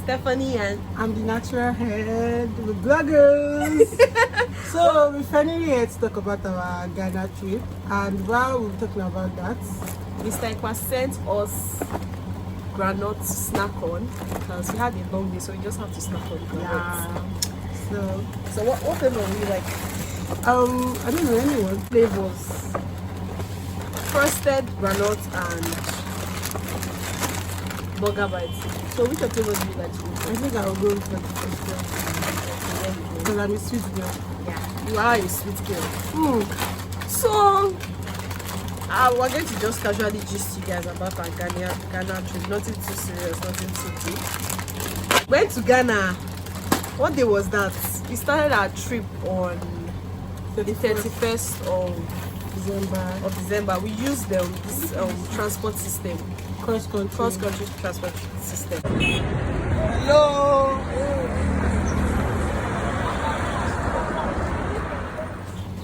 Stephanie, and I'm the natural head with bloggers. So we finally here to talk about our Ghana trip, and while we're talking about that, Mr. Ekwa sent us granite snack on because we had a long day, so we just have to snack on granite. So what flavor would you like? I don't know anyone. Flavors: frosted granite and burger bites. So which of flavors do you like to eat? I think I'll go for the first one because I'm a sweet girl. Yeah, you are a sweet girl. So we're going to just casually gist you guys about our Ghana trip. Nothing too serious, nothing too deep. Went to Ghana. What day was that? We started our trip on the 31st of December. We used this transport system, cross-country transport system. Hello.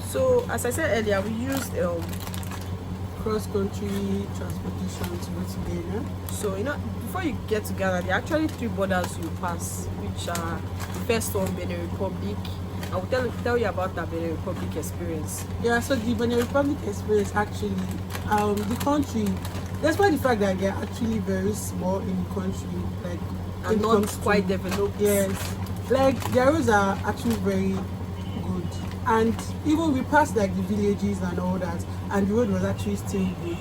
So as I said earlier, we used cross-country transportation to go to Ghana. So before you get to Ghana, there are actually 3 borders you pass, which are the first one, Benin Republic. I will tell you about that Benin Republic experience. Yeah, so the Benin Republic experience actually, the country, despite the fact that they're actually very small in the country, like, and not quite developed. Yes, like their roads are actually very good, and even we passed like the villages and all that, and the road was actually still good.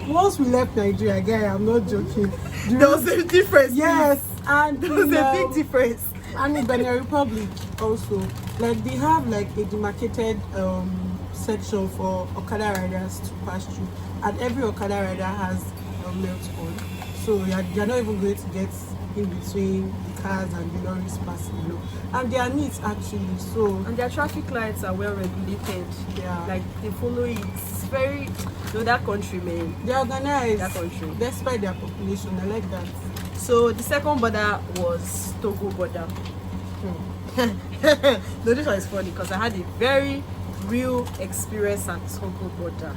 Once we left Nigeria, guy, I'm not joking. There was a difference. Yes, and there was a big difference. And in Benin Republic also, like they have like a demarcated section for Okada riders to pass through, and every Okada rider has a melt on, so you're not even going to get in between the cars and the lorries passing below. And they are neat actually, so and their traffic lights are well regulated. Yeah, like they follow it. It's very that country, man. They're organized. That country, despite their population. I like that. So the second border was Togo border. No, this one is funny because I had a very real experience at Togo border.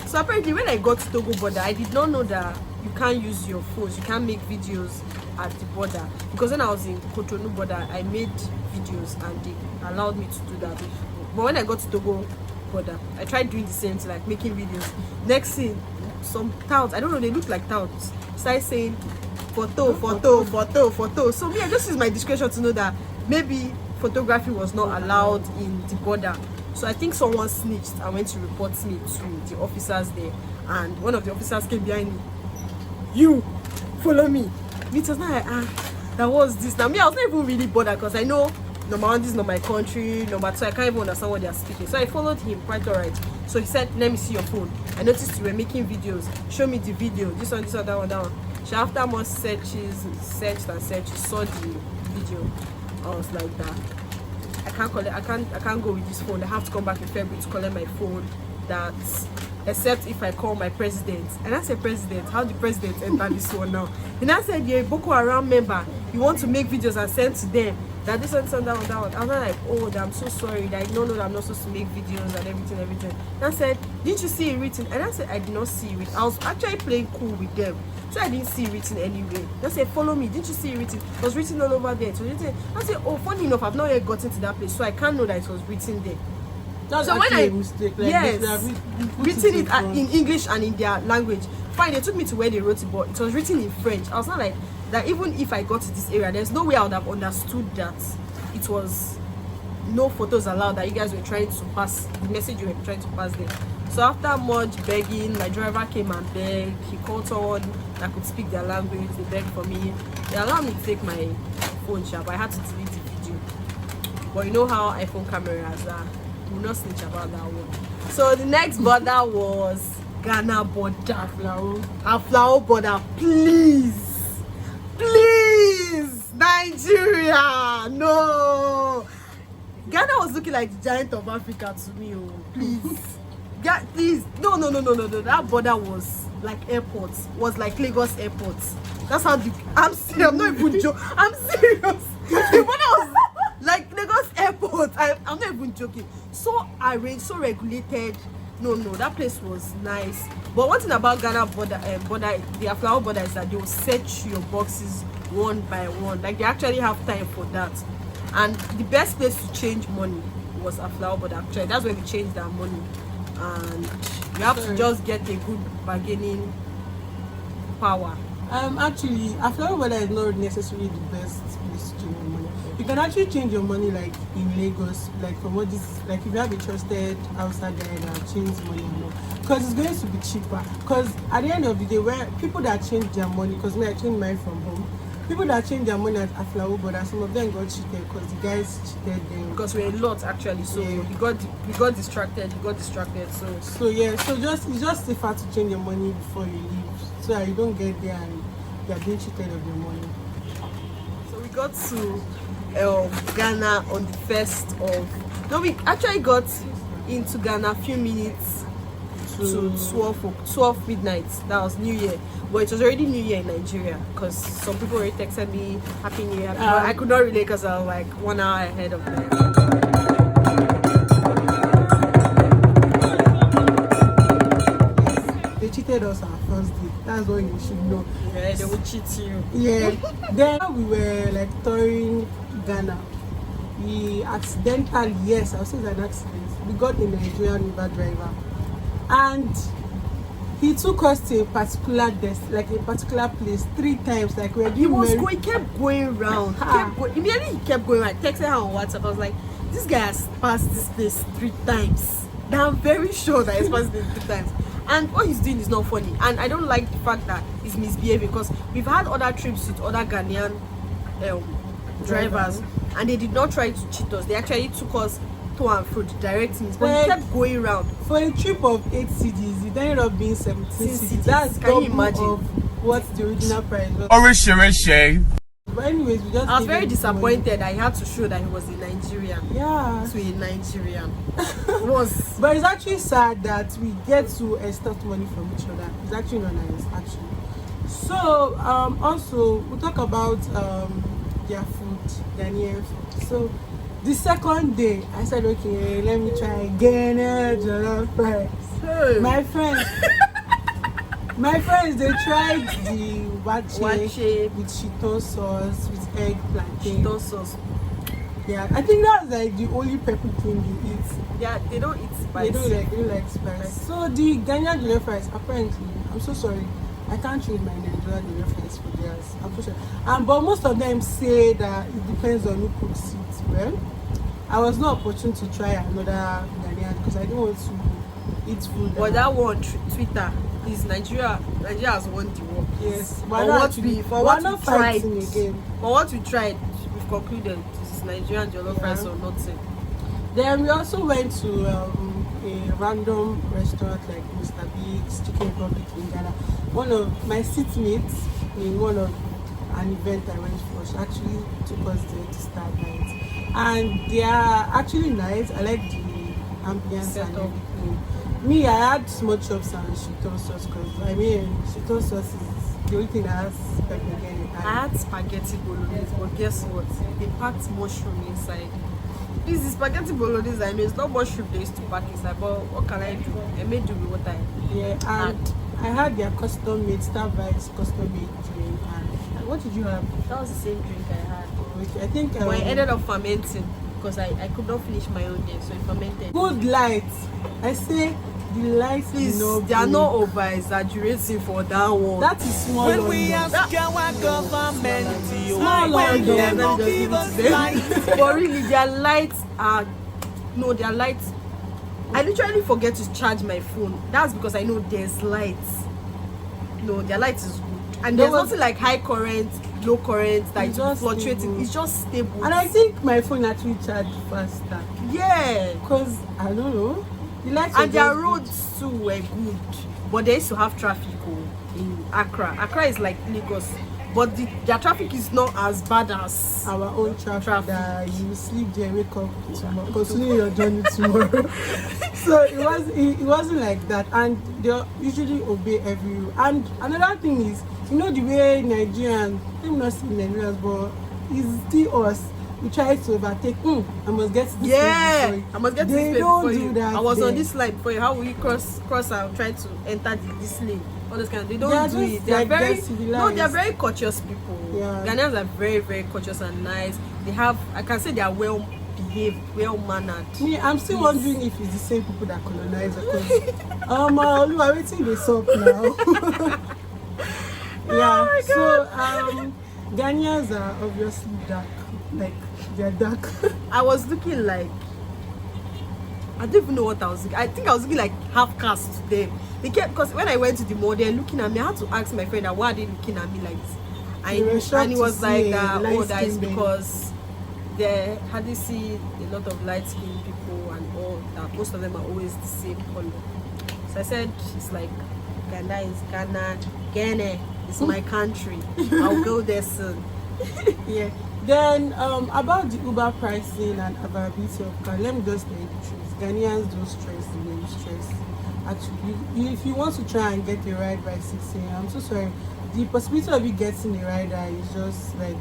So apparently when I got to Togo border, I did not know that you can't use your phones, you can't make videos at the border, because when I was in Cotonou border, I made videos and they allowed me to do that. But when I got to Togo border, I tried doing the same thing, like making videos. Next thing, some touts, I don't know, they look like touts, started saying photo. So me, I just use my discretion to know that maybe photography was not allowed in the border. So I think someone snitched and went to report me to the officers there, and one of the officers came behind me. You follow me. It was not like, that was this. Now me, I was not even really bothered because I know number one, this is not my country, number two, I can't even understand what they are speaking. So I followed him quite alright. So he said, let me see your phone. I noticed you were making videos. Show me the video. This one, that one. So after more searches, searched, she saw the video. I was like, that I can't go with this phone. I have to come back in February to collect my phone. That except if I call my president. And I said, president, how the president enter this one now? And I said, you're a Boko Haram member. You want to make videos and send to them. That this one, that one. I'm like, oh, I'm so sorry. That I don't know that I'm not supposed to make videos and everything. And I said, didn't you see it written? And I said, I did not see it written. I was actually playing cool with them. So I didn't see it written anyway. I said, follow me. Didn't you see it written? It was written all over there. It was written. I said, oh, funny enough, I've not yet gotten to that place, so I can't know that it was written there. That's so when a mistake. Like, yes, written it in English and in their language. Fine, they took me to where they wrote it, but it was written in French. I was not like that. Even if I got to this area, there's no way I would have understood that it was no photos allowed, that you guys were trying to pass the message you were trying to pass there. So after much begging, my driver came and begged. He called someone that could speak their language. They begged for me. They allowed me to take my phone, but I had to delete the video. But you know how iPhone cameras are. Will not snitch about that one. So the next border was Ghana border. Aflao border. Please, Nigeria, no. Ghana was looking like the giant of Africa to me. Oh, please. Please, no. That border was like airports. Was like Lagos airports. That's how I'm serious. I'm not even joking. I'm serious. The border was like Lagos airport. I'm not even joking. So arranged, so regulated. No, that place was nice. But one thing about Ghana border, the Aflao border is that they will search your boxes one by one. Like they actually have time for that. And the best place to change money was Aflawa, but actually that's where they change their money. And you have to just get a good bargaining power. Actually, Aflawa Border is not necessarily the best place to change your money. You can actually change your money like in Lagos, like from what this, like if you have a trusted outside guy that changes money, because it's going to be cheaper. Because at the end of the day, where people that change their money, because me I change mine from home, people that change their money at Aflawa Border, some of them got cheated because the guys cheated them. Because we're a lot actually, so we got distracted. So yeah, so it's just safer to change your money before you leave, so that you don't get there and you're being cheated of your money. So we got to Ghana on the 1st of. No, we actually got into Ghana a few minutes to 12 midnight. That was New Year, but it was already New Year in Nigeria because some people already texted me Happy New Year. I could not relate because I was like 1 hour ahead of them. They cheated us our first day. That's what you should know. Yeah, they will cheat you. Yeah. Then we were like touring Ghana. We accidentally, yes, I'll say it's an accident. We got a Nigerian Uber driver, and he took us to a particular like a particular place 3 times. Like we're He kept going round. Immediately he kept going. I texted her on WhatsApp. I was like, this guy has passed this place 3 times. Now I'm very sure that he's passed this 3 times. And what he's doing is not funny. And I don't like the fact that he's misbehaving, because we've had other trips with other Ghanaian drivers, and they did not try to cheat us. They actually took us to and fro the direct means, but he kept going around. For a trip of 8 cities, it ended up being 17 cities. That's Can you imagine of what the original price was. But anyways, I was very disappointed that he had to show that he was a Nigerian. Yeah. To a Nigerian. But it's actually sad that we get to extort money from each other. It's actually not nice, actually. So, also, we'll talk about their food, Ghanaian food. So, the second day, I said, okay, let me try Ghana jollof rice. Hey. My friends, they tried the wache with shito sauce, with egg plantain. Shito sauce. Yeah, I think that's like the only pepper thing you eat. Yeah, they don't eat spice. They don't like spice. So the Ghanaian jollof rice, apparently, I'm so sorry, I can't trade my Nigerian jollof rice for theirs. I'm so sorry. But most of them say that it depends on who cooks it. Well, I was not opportune to try another Ghanaian because I didn't want to eat food. But that one, Twitter, is Nigeria has won the war. Yes. For what we tried, we've concluded this is Nigerian jollof rice or nothing. Then we also went to a random restaurant like Mr. Big's Chicken Republic in Ghana. One of my seatmates in an event I went for, she actually took us there to start night. And they are actually nice. I like the ambience and everything. Me, I had small chops and shito sauce because shito sauce is the only thing that has pepper again. I had spaghetti bolognese, but guess what? They packed mushroom inside. This is spaghetti bolognese. I know it's not mushroom they used to pack inside, but what can I do? I made do with what I and I had their custom made Starbucks custom made drink. And what did you have? That was the same drink I had. I think. But it ended up fermenting because I could not finish my own day, so it fermented. Good light. I say the light. Please, they are not over exaggerating for that one. That is small. When we ask our government, but really, their lights are their lights. I literally forget to charge my phone. That's because I know there's lights. No, their lights is good, and there's nothing like high current, low current that is fluctuating. Stable. It's just stable. And I think my phone actually charged faster. Yeah, because I don't know. The lights and their roads too were good, but they used to have traffic in Accra. Accra is like Lagos, but their traffic is not as bad as our own traffic. That you sleep there, wake up tomorrow, continue your journey tomorrow. So it wasn't like that, and they usually obey every rule. And another thing is, the way Nigerians, I'm not saying Nigerians, but it's still us. we try to overtake. I must get to this Yeah, place I must get to They this place don't before do you. that I was on there. this line before you. How will you cross and try to enter this lane? All those kind of, they They are don't do just it. They are like very they're civilized. they are very courteous people. Yeah. Ghanaians are very, very courteous and nice. They have, I can say, they are well behaved, well mannered. Me, I'm still wondering if it's the same people that colonize because Oluwa, wetin dey sup now? Yeah. my So Ghanaians are obviously dark. Like they're dark. I was looking like, I don't even know what I was looking. I think I was looking like half caste to them. They kept, because when I went to the mall, they're looking at me. I had to ask my friend, why are they looking at me like this? You were shocked And he to was see like, a oh, that is light-skinned babe. because they hardly see a lot of light skinned people and all that. Most of them are always the same color. So I said, it's like, Ghana is Ghana is my country. I'll go there soon. Yeah. Then about the Uber pricing and availability of car, let me just tell you the truth. Ghanaians don't stress the way you stress. Actually, if you want to try and get a ride by 6 a.m., I'm so sorry. The possibility of you getting a rider is just like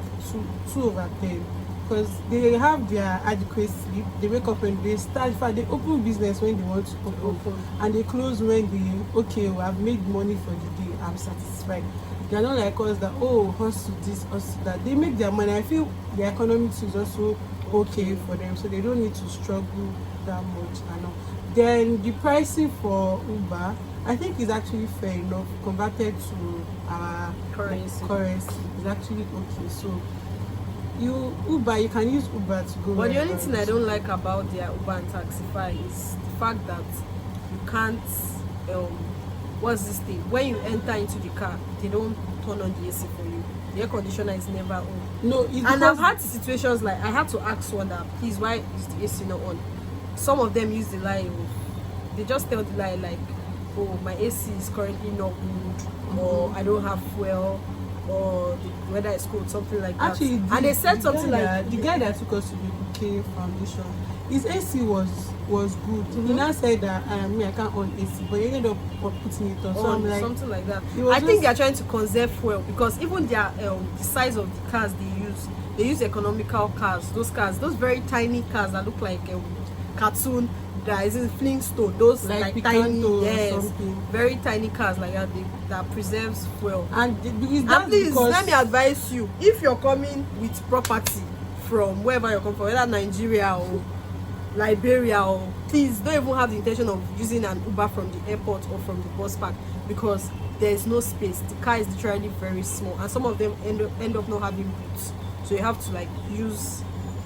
2 over 10. Because they have their adequate sleep. They wake up and they start. In fact, they open business when they want to open, and they close when they I've made money for the day. I'm satisfied. They are not like us that hustle this, hustle that. They make their money. I feel the economy is also okay for them, so they don't need to struggle that much. And all. Then the pricing for Uber, I think is actually fair enough converted to our currency. It's actually okay. So you can use Uber to go. But the only thing I don't like about their Uber and Taxify is the fact that you can't what's this thing? When you enter into the car, they don't turn on the AC for you. The air conditioner is never on. No, it's and I've had situations like I had to ask one that, please, why is the AC not on? Some of them use the lie. They just tell the lie like, oh, my AC is currently not good, or I don't have fuel, or the weather is cold, something like that. Actually, and they said something like, the guy that took us to the UK Foundation, his AC was good. He now said that I can't on AC, but he ended up putting it on. So I'm like, something like that. I think they are trying to conserve fuel because even their the size of the cars they use economical cars. Those very tiny cars that look like cartoon. That is in Flintstone. Those like tiny, yes, very tiny cars like that. That preserves fuel. And please, let me advise you: if you're coming with property from wherever you're coming from, whether Nigeria or Liberia, or please don't even have the intention of using an Uber from the airport or from the bus park because there is no space. The car is literally very small, and some of them end up not having boots, so you have to like use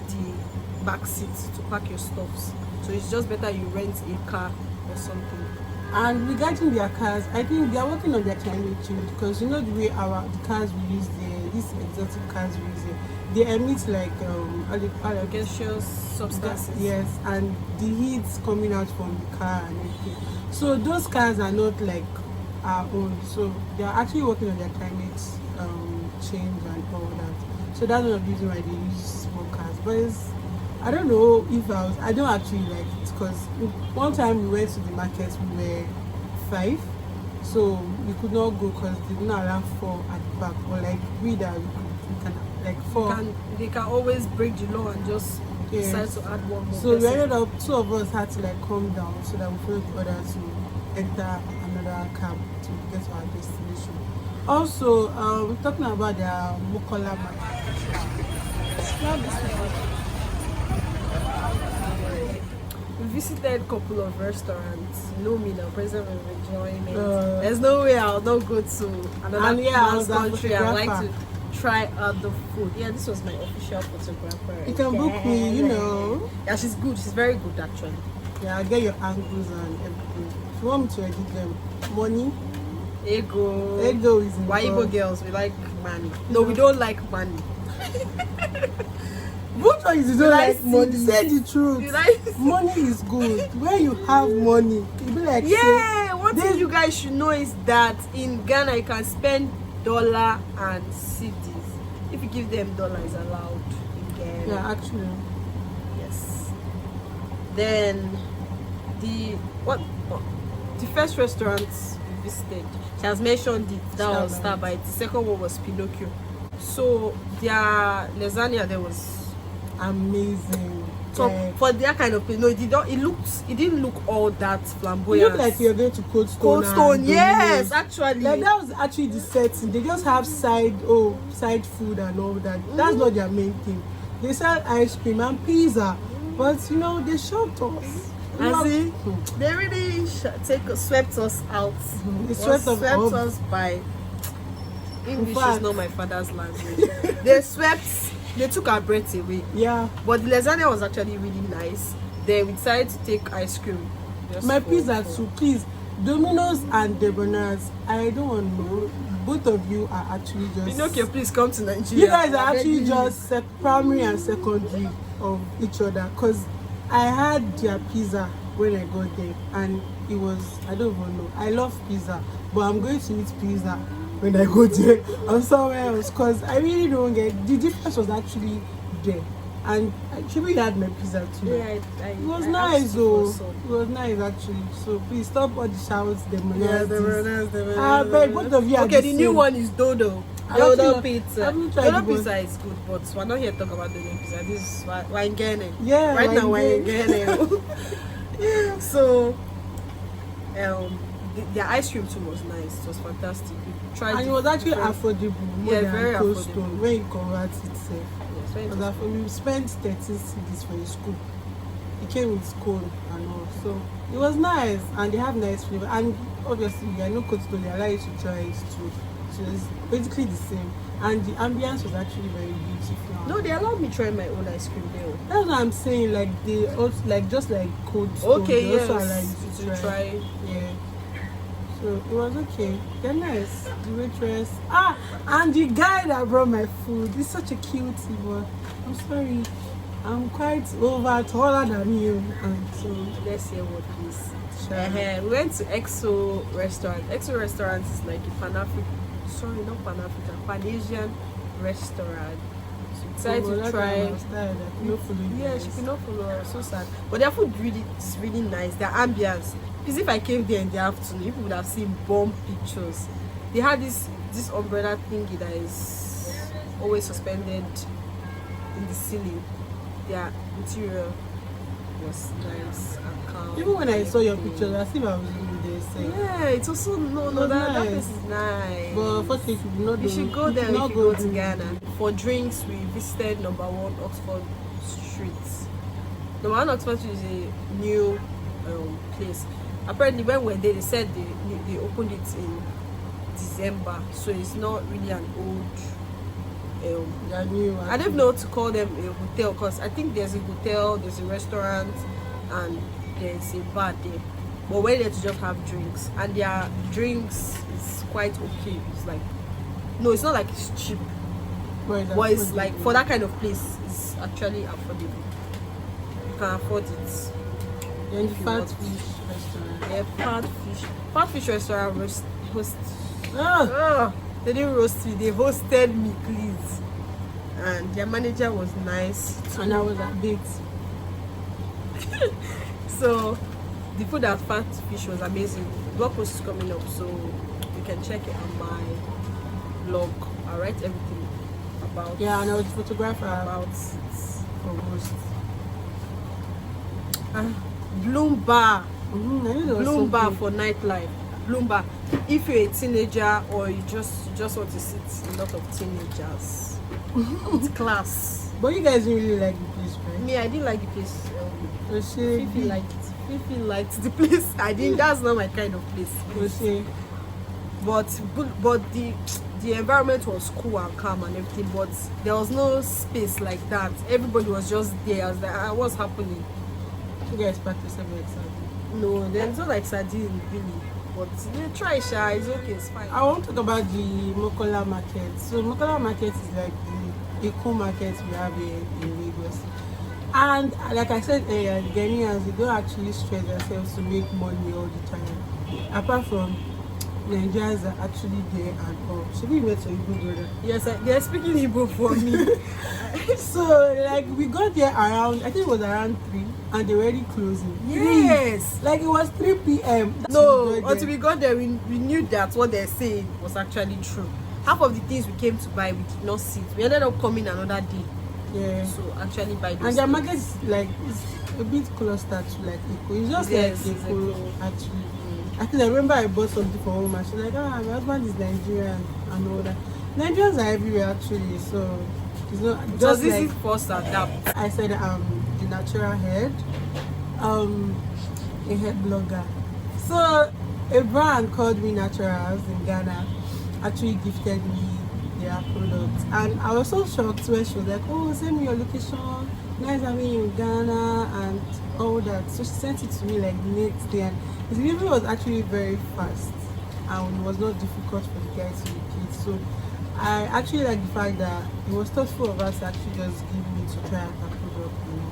the back seat to pack your stuffs. So it's just better you rent a car or something. And regarding their cars, I think they are working on their climate change because you know the way the cars we use there, these exotic cars we use there, they emit like gaseous substances. Yes, and the heat's coming out from the car and everything. So those cars are not like our own. So they are actually working on their climate change and all that. So that's one of the reasons why they use small cars. But I don't know if I don't actually like it because one time we went to the market, we were 5, so we could not go because they didn't allow 4 at the back. Or like we can like 4. They can always break the law and just decide to add one more. So we ended up 2 of us had to like come down so that we followed the other to enter another cab to get to our destination. Also, we're talking about the Mokola market. We visited a couple of restaurants. You know me now, present of enjoyment. There's no way I'll not go to another man's country. I like to try out the food. Yeah, this was my official photographer. You can book me, you know. Yeah, she's good. She's very good actually. Yeah, I'll get your angles and everything. If you want me to edit them, money. Ego is involved. Why Igbo girls, we like money. No, we don't like money. What one is you don't like money? Say the truth. Like money is good. When you have money, you be like, one thing you guys should know is that in Ghana you can spend dollar and cedis. If you give them dollars allowed in Ghana. Yeah, actually. Yes. Then the first restaurant we visited, she has mentioned it. That was Starbite. The second one was Pinocchio. So their lasagna there was amazing. So Like, for that kind of place, no, it didn't look all that it flamboyant. looked like you're going to Cold Stone. Cold Stone, and yes, Domino's. actually. Like that was actually the setting. They just have side food and all that. That's not their main thing. They sell ice cream and pizza, but you know they shocked us. I see. They really swept us out. They swept us up. us by. English is fact. not my father's language. They took our breath away. Yeah. But the lasagna was actually really nice. Then we decided to take ice cream. My pizza too, please. Domino's and Debona's. I don't want to know. Both of you are actually just. Pinocchio, please come to Nigeria. You guys are actually just primary and secondary of each other. Cause I had their pizza when I got there, and it was, I don't even know. I love pizza, but I'm going to eat pizza when I go there or somewhere else. Cause I really don't get the difference was actually there. And she really had my pizza too. Yeah, it was nice though. It was nice actually. So please stop all the shouts, the the I beg both of you. Okay, the new one is Dodo. I Dodo actually- pizza. I haven't tried Dodo the one. pizza is good, but we're not here to talk about Dodo pizza. This is why in Ghana. Yeah, right now why we're in in Ghana. So, their ice cream too was nice. It was fantastic. We tried And it was actually different- affordable. More Yeah, than very Cold affordable. Stone when you convert it. Yes, very Because we spent 13 cedis for a school. It came with cone and all. So it was nice and they have nice flavor. And obviously, I know Cold Stone, they allow you to try it too. So it's basically the same. And the ambience was actually very beautiful. No, they allowed me try my own ice cream there. That's what I'm saying. Like they also, like just like Cold Stone. Okay, they yes. also allow you to try. Yeah. So it was okay. They're nice. The waitress. And the guy that brought my food. He's such a cutie, but I'm sorry. I'm quite taller than you. And so Let's hear what please. Sure. We went to EXO restaurant. EXO restaurant is like a Pan-Asian restaurant. So we decided to try. Yeah, she could not follow us. So sad. But their food is really nice. Their ambience. Because if I came there in the afternoon, people would have seen bomb pictures. They had this umbrella thingy that is always suspended in the ceiling. Their interior was nice and calm. Even when I saw your pictures, I think I was even there saying. Yeah, it's also that nice. place is nice. But unfortunately, we not You should go there if you go to Ghana. For drinks, we visited number 1 Oxford Street. Number 1 Oxford Street is a new place. Apparently, when we were there, they said they opened it in December, so it's not really an old. I don't know to call them a hotel because I think there's a hotel, there's a restaurant, and there's a bar there. But we're there to just have drinks, and their drinks is quite okay. It's like, no, it's not like it's cheap, but it's like for that kind of place, it's actually affordable. You can afford it. And if you fat want. fish restaurant. Yeah, Fat Fish restaurant host. Ah, They didn't roast me, they hosted me, please. And their manager was nice. and I was at bit. So the food at Fat Fish was amazing. Blog post is coming up, so you can check it on my blog. I'll write everything about Yeah, and I was a photographer about it. for host. Bloom Bar. I knew there was Bloom Bar something. for nightlife. Bloom Bar. If you're a teenager or you just want to sit a lot of teenagers with class. But you guys didn't really like the place, right? Me, I didn't like the place. Fifi like liked it. Fifi liked the place. I didn't. That's not my kind of place. But the environment was cool and calm and everything. But there was no space like that. Everybody was just there. I was like, what's happening? you guys practice every exam. No, there's not like sardine really. But try sha. It's okay. It's fine. I want to talk about the Mokola market. So Mokola market is like the eco market we have here in Lagos. And like I said earlier, the Ghanaians, they don't actually stress themselves to make money all the time. Apart from Nigerians are actually there and all. Should we wait for Igbo brother? Yes, they're speaking Igbo for me. So like we got there around, I think it was around 3 and they were already closing. Yes. 3. Like it was 3 p.m. No, until we got there, we knew that what they're saying was actually true. Half of the things we came to buy, we did not see it. We ended up coming another day Yeah. to actually buy those And their things. market is like it's a bit closer to like Eco. It's just Yes, like it's Eco Eco. actually. I think I remember I bought something for home and she's like, my husband is Nigerian and all that. Nigerians are everywhere actually, so it's not It was just easy like for us to adapt. I said the natural head, a head blogger. So a brand called Me Naturals in Ghana actually gifted me their products, and I was so shocked when she was like, oh, send me your location, nice having you in Ghana and all that. So she sent it to me like the next day, and the delivery was actually very fast and it was not difficult for the guys to locate. So I actually like the fact that it was thoughtful of us to actually just give me to try out her product, you know.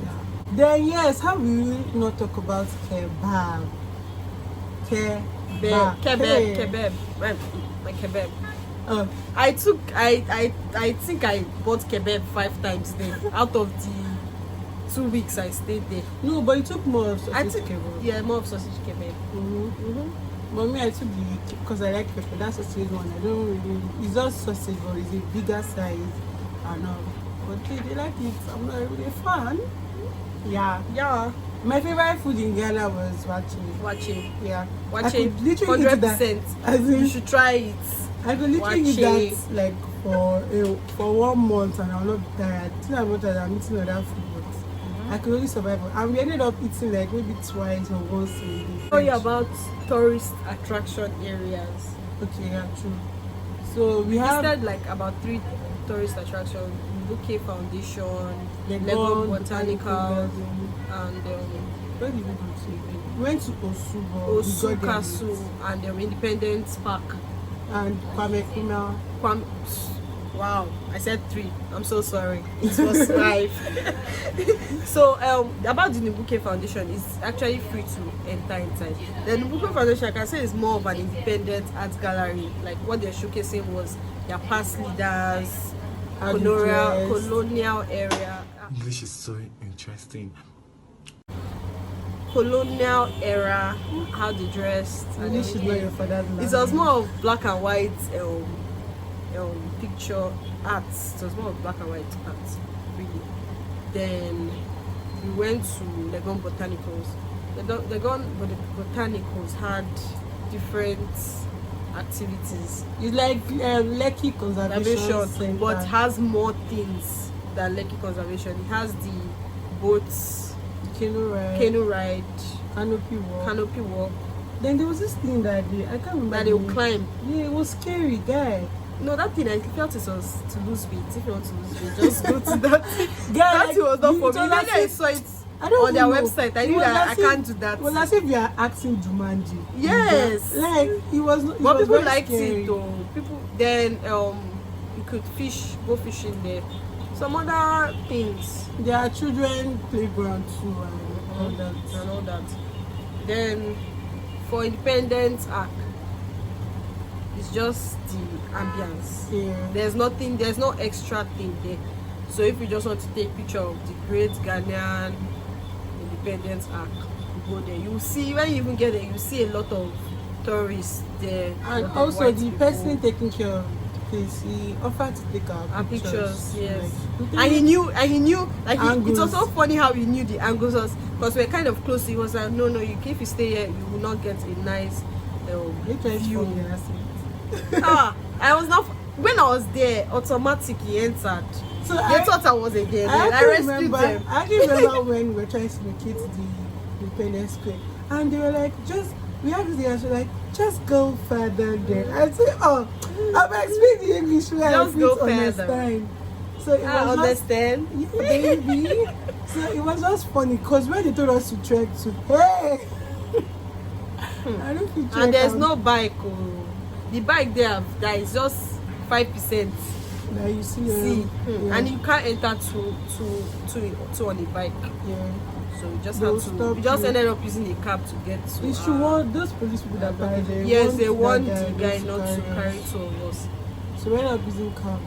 Yeah. Then yes, how will we not talk about kebab? Kebab. My kebab. Oh, I think I bought kebab 5 times there out of the 2 weeks I stayed there. no, but you took more of I sausage took kebab. more of sausage kebab. But me, I took the because I like pepper. That sausage one. I don't really. It's just sausage, but it's a bigger size. I know, but they like it. I'm not really a fan. Yeah. Yeah, My favorite food in Ghana was watching. Yeah. I watching, could literally eat that. 100%. As in, You should try it. I could literally eat Wache. that like for 1 month and I'll not be tired. Till I'm not tired, I'm eating other food, but I could only survive. And we ended up eating like maybe twice or once a day. Tell you about tourist attraction areas. Okay, yeah, true. So we have Visited like about 3 tourist attractions: Bouquet Foundation, Legon Legon Botanical Botanical, Garden. and Where did we go to again? We went to Osu, but Osu we got there Castle, late. and Independence Park. And Kwame Nkrumah. Wow, I said 3. I'm so sorry. It was 5. So about the Bouquet Foundation, it's actually free to enter inside. The Bouquet Foundation, I can say, is more of an independent art gallery. Like what they're showcasing was their past leaders, How they dress. colonial area. English is so interesting. Colonial era, how they dressed. and English is not everything. your father's language. It was more of black and white picture arts. It was more of black and white arts, really. Then we went to Legon Botanicals. Legon Botanicals had different activities. It's like Lekki Conservation Center. But has more things than Lekki Conservation. It has the boats, canoe ride, canopy walk Then there was this thing that I can't remember. that the they'll name. climb. Yeah, it was scary, guy. No, that thing I felt it was to lose weight. If you want to lose weight, just go to that. Yeah, That like, thing was not you for me. told When us I it- saw it I don't on their know. website, I It knew was that I as if- can't do that. It was as if you are acting Jumanji. Yes. Like it was. It But was people very liked scary. it though. People then you could go fishing there. Some other things There are children playground too and all that. and all that. Then for Independence Arc, it's just the ambience. Yeah. There's no extra thing there. So if you just want to take picture of the great Ghanaian Independence Arc, you go there. You will see, when you even get there, you see a lot of tourists there. And lot of also white the people. person taking care of the place, he offered to take our And pictures, yes. Like, And he knew, like, Angles. it was so funny how he knew the angles because we're kind of close. He was like, no, if you stay here, you will not get a nice they tried to view. phone me and I said, I was not, when I was there, automatic he entered. So They thought I was again. I I actually rescued remember. them. I actually remember when we were trying to locate the Independence Square, and they were like, we had the answer like, just go further there. I said, oh, I'm speaking the English where I Just go fit further. understand. So it I was understand. just, yeah, baby. So it was just funny because when they told us to trek to, hey, I don't feel And there's no bike. Oh. The bike there that is just 5%. Like you see, And you can't enter two on a bike. yeah. So we just They'll had to. stop We just you. ended up using a cab to get to. It's true. What those police people that buy there? Yes, they want that the guy not to us. carry 2 of us. So we ended up using car.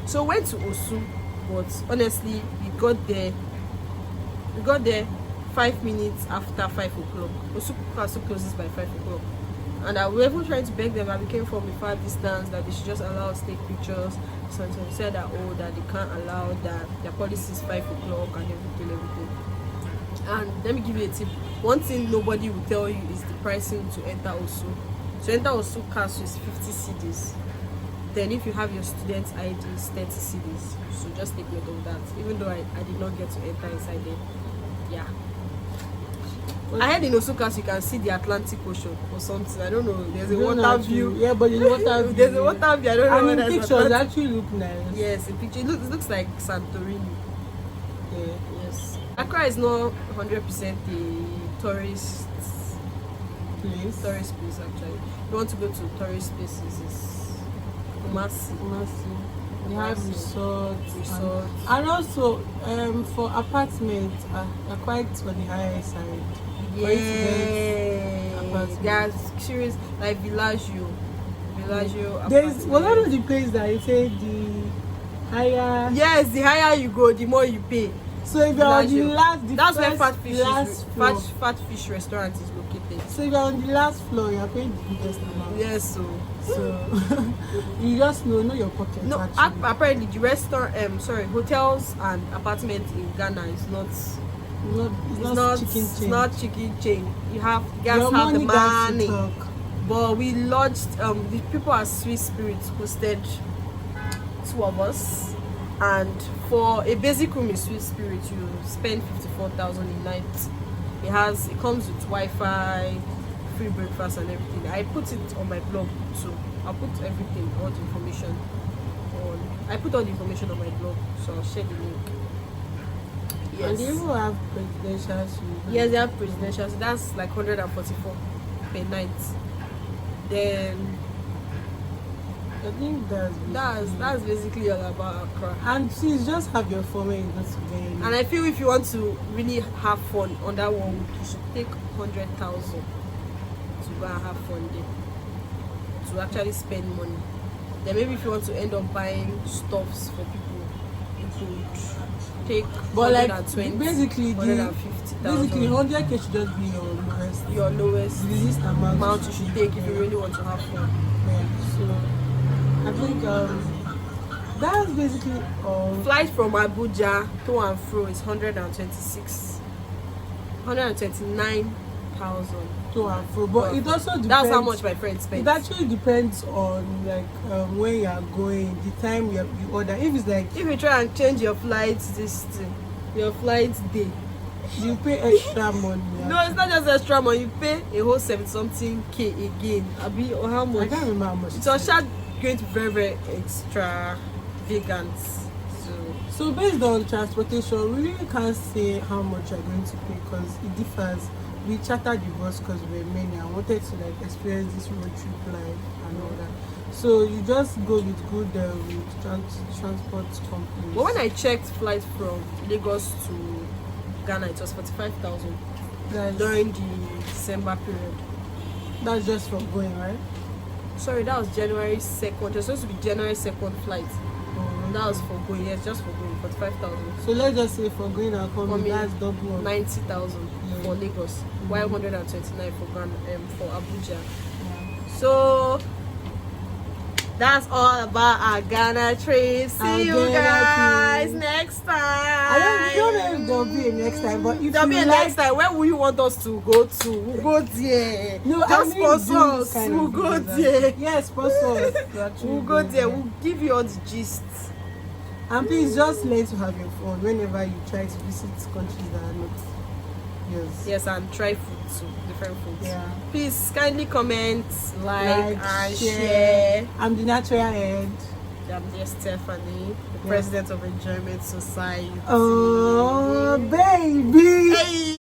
So we went to Osu, but honestly, we got there 5 minutes after 5 o'clock. Osu Castle closes by 5 o'clock. And I was even trying to beg them that we came from a far distance, that they should just allow us to take pictures. So they said that, oh, that they can't allow that, their policy is 5 o'clock and everything. And let me give you a tip. One thing nobody will tell you is the pricing to enter also. To enter also cost is 50 cedis. Then if you have your student ID, it's 30 cedis. So just take note of that. Even though I did not get to enter inside there. Yeah. I heard in Osukas you can see the Atlantic Ocean or something. I don't know. There's a water view. Yeah, but the water view. There's a water view. I don't know. And in pictures, it actually look nice. Yes, in picture it looks like Santorini. Yeah. Yes. Accra is not 100% a tourist Place. actually. If you want to go to tourist places, it's Kumasi. We have resorts. Resorts. And also, for apartments, are quite on the higher side. Yeah, apartments. there's serious like Villaggio. There's one apartment. of the place that you say the higher. Yes, the higher you go, the more you pay. So if you're on the Villaggio. last, That's where floor. Fatfish restaurant is located. So if you're on the last floor, you're paying the biggest amount. Yes, So you just know your pocket. no. Actually. Apparently, the restaurant, hotels and apartments in Ghana is not. It's not chicken chain. You have guys Your have the got to money. talk. But we lodged the people at Sweet Spirits hosted 2 of us, and for a basic room in Sweet Spirit you spend 54,000 a night. It comes with Wi-Fi, free breakfast and everything. I put it on my blog, so I'll put everything, all the information I put all the information on my blog, so I'll share the link. Yes. And they even have presidential suite. Yes, they have presidential, so that's like 144 per night. Then I think that's basically all about Accra. And please just have your phone when you go to bed. And I feel if you want to really have fun on that 1 week, you should take 100,000 to go and have fun there, to actually spend money. Then maybe if you want to end up buying stuffs for people, you could take But like 120, basically 150,000. 100K should just be Your lowest the least amount you should take if you really want to have fun. Yeah. So I think that's basically all. Flight from Abuja to and fro is 129,000. To and fro, but it also depends. That's how much my friend spent. It actually depends on like where you are going, the time you order. If it's like if you try and change your flight your flight day, you pay extra money. no, it's not just extra money, you pay a whole 70-something K again. Abi, or how much? I can't remember how much. It's also going to be very, very extravagant. So based on transportation, we really can't say how much you're going to pay because it differs. We chartered the bus because we were many. I wanted to like experience this road trip life and all that. So you just go with good transport companies. But when I checked flight from Lagos to Ghana, it was 45,000 during the December period. That's just for going, right? Sorry, that was January 2nd. It was supposed to be January 2nd flight. That was for going, yes, just for going, 45,000. So let's just say for going and coming, that's double. 90,000 for Lagos, 129 for Ghana, for Abuja. Yeah. So that's all about our Ghana trip. See you guys next time. I don't know if there'll be a next time, but if there'll be you a like, next time, where will you want us to go to? We'll go there. No, just sponsor us. kind We'll of go videos, there. Yes, sponsor us. We'll go there. We'll give you all the gist. And please just learn to have your phone whenever you try to visit countries that are not yours. Yes, and try food too, different foods. Yeah. Please kindly comment, like and share. I'm the natural head. I'm dear Stephanie, the president of Enjoyment Society. Oh, baby. Hey.